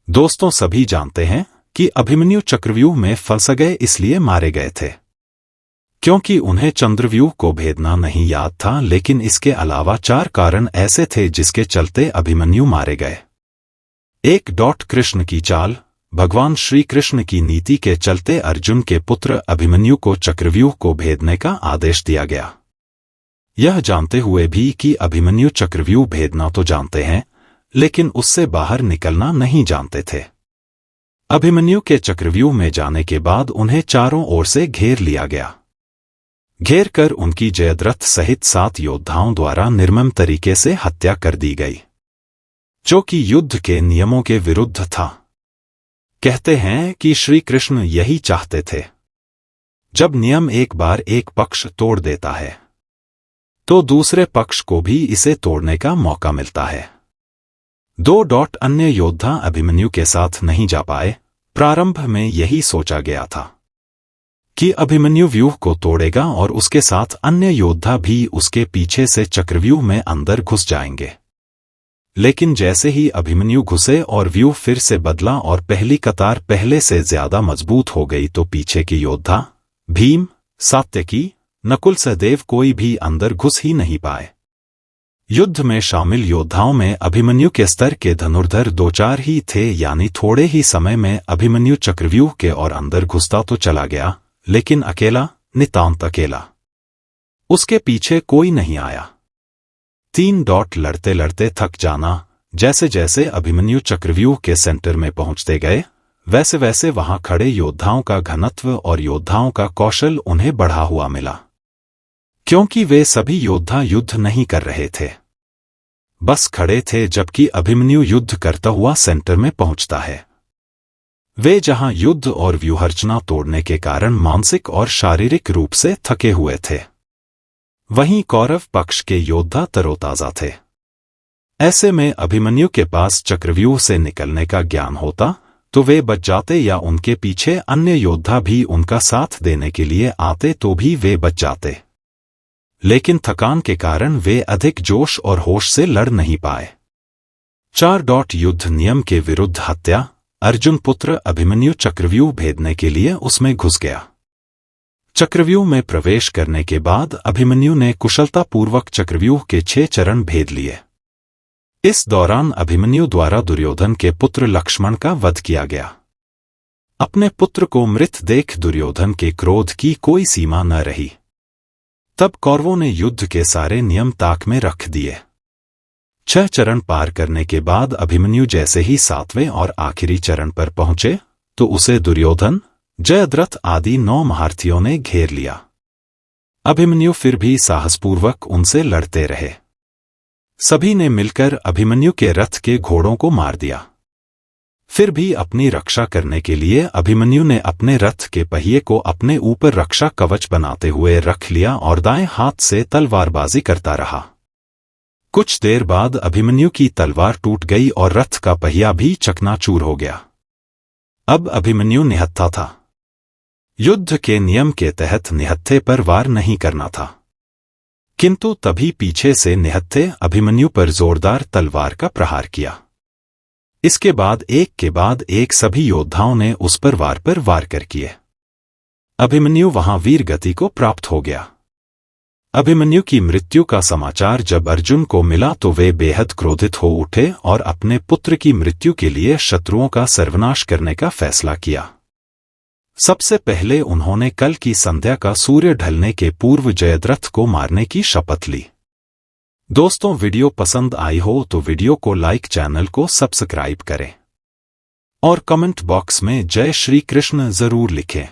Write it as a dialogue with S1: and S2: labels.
S1: दोस्तों, सभी जानते हैं कि अभिमन्यु चक्रव्यूह में फंस गए, इसलिए मारे गए थे क्योंकि उन्हें चंद्रव्यूह को भेदना नहीं याद था। लेकिन इसके अलावा 4 कारण ऐसे थे जिसके चलते अभिमन्यु मारे गए। 1. कृष्ण की चाल। भगवान श्री कृष्ण की नीति के चलते अर्जुन के पुत्र अभिमन्यु को चक्रव्यूह को भेदने का आदेश दिया गया। यह जानते हुए भी कि अभिमन्यु चक्रव्यूह भेदना तो जानते हैं, लेकिन उससे बाहर निकलना नहीं जानते थे। अभिमन्यु के चक्रव्यूह में जाने के बाद उन्हें चारों ओर से घेर लिया गया। घेर कर उनकी जयद्रथ सहित 7 योद्धाओं द्वारा निर्मम तरीके से हत्या कर दी गई, जो कि युद्ध के नियमों के विरुद्ध था। कहते हैं कि श्री कृष्ण यही चाहते थे। जब नियम एक बार एक पक्ष तोड़ देता है, तो दूसरे पक्ष को भी इसे तोड़ने का मौका मिलता है। 2. अन्य योद्धा अभिमन्यु के साथ नहीं जा पाए। प्रारंभ में यही सोचा गया था कि अभिमन्यु व्यूह को तोड़ेगा और उसके साथ अन्य योद्धा भी उसके पीछे से चक्रव्यूह में अंदर घुस जाएंगे। लेकिन जैसे ही अभिमन्यु घुसे और व्यूह फिर से बदला और पहली कतार पहले से ज्यादा मजबूत हो गई, तो पीछे के योद्धा भीम, सात्यकी, नकुल, सहदेव कोई भी अंदर घुस ही नहीं पाए। युद्ध में शामिल योद्धाओं में अभिमन्यु के स्तर के धनुर्धर 2-4 ही थे, यानी थोड़े ही समय में अभिमन्यु चक्रव्यूह के और अंदर घुसता तो चला गया, लेकिन अकेला, नितांत अकेला। उसके पीछे कोई नहीं आया। 3. लड़ते लड़ते थक जाना। जैसे जैसे अभिमन्यु चक्रव्यूह के सेंटर में पहुंचते गए, वैसे वैसे वहां खड़े योद्धाओं का घनत्व और योद्धाओं का कौशल उन्हें बढ़ा हुआ मिला, क्योंकि वे सभी योद्धा युद्ध नहीं कर रहे थे, बस खड़े थे। जबकि अभिमन्यु युद्ध करता हुआ सेंटर में पहुंचता है। वे जहां युद्ध और व्यूहरचना तोड़ने के कारण मानसिक और शारीरिक रूप से थके हुए थे, वहीं कौरव पक्ष के योद्धा तरोताजा थे। ऐसे में अभिमन्यु के पास चक्रव्यूह से निकलने का ज्ञान होता तो वे बच जाते, या उनके पीछे अन्य योद्धा भी उनका साथ देने के लिए आते तो भी वे बच जाते। लेकिन थकान के कारण वे अधिक जोश और होश से लड़ नहीं पाए। 4. युद्ध नियम के विरुद्ध हत्या। अर्जुन पुत्र अभिमन्यु चक्रव्यूह भेदने के लिए उसमें घुस गया। चक्रव्यूह में प्रवेश करने के बाद अभिमन्यु ने कुशलतापूर्वक चक्रव्यूह के 6 चरण भेद लिए। इस दौरान अभिमन्यु द्वारा दुर्योधन के पुत्र लक्ष्मण का वध किया गया। अपने पुत्र को मृत देख दुर्योधन के क्रोध की कोई सीमा न रही। तब कौरवों ने युद्ध के सारे नियम ताक में रख दिए। 6 चरण पार करने के बाद अभिमन्यु जैसे ही 7वें और आखिरी चरण पर पहुंचे, तो उसे दुर्योधन, जयद्रथ आदि 9 महारथियों ने घेर लिया। अभिमन्यु फिर भी साहसपूर्वक उनसे लड़ते रहे। सभी ने मिलकर अभिमन्यु के रथ के घोड़ों को मार दिया। फिर भी अपनी रक्षा करने के लिए अभिमन्यु ने अपने रथ के पहिए को अपने ऊपर रक्षा कवच बनाते हुए रख लिया और दाएं हाथ से तलवारबाजी करता रहा। कुछ देर बाद अभिमन्यु की तलवार टूट गई और रथ का पहिया भी चकनाचूर हो गया। अब अभिमन्यु निहत्था था। युद्ध के नियम के तहत निहत्थे पर वार नहीं करना था, किंतु तभी पीछे से निहत्थे अभिमन्यु पर जोरदार तलवार का प्रहार किया। इसके बाद एक के बाद एक सभी योद्धाओं ने उस पर वार कर किए। अभिमन्यु वहां वीर गति को प्राप्त हो गया। अभिमन्यु की मृत्यु का समाचार जब अर्जुन को मिला तो वे बेहद क्रोधित हो उठे और अपने पुत्र की मृत्यु के लिए शत्रुओं का सर्वनाश करने का फैसला किया। सबसे पहले उन्होंने कल की संध्या का सूर्य ढलने के पूर्व जयद्रथ को मारने की शपथ ली। दोस्तों, वीडियो पसंद आई हो तो वीडियो को लाइक, चैनल को सब्सक्राइब करें और कमेंट बॉक्स में जय श्री कृष्ण जरूर लिखें।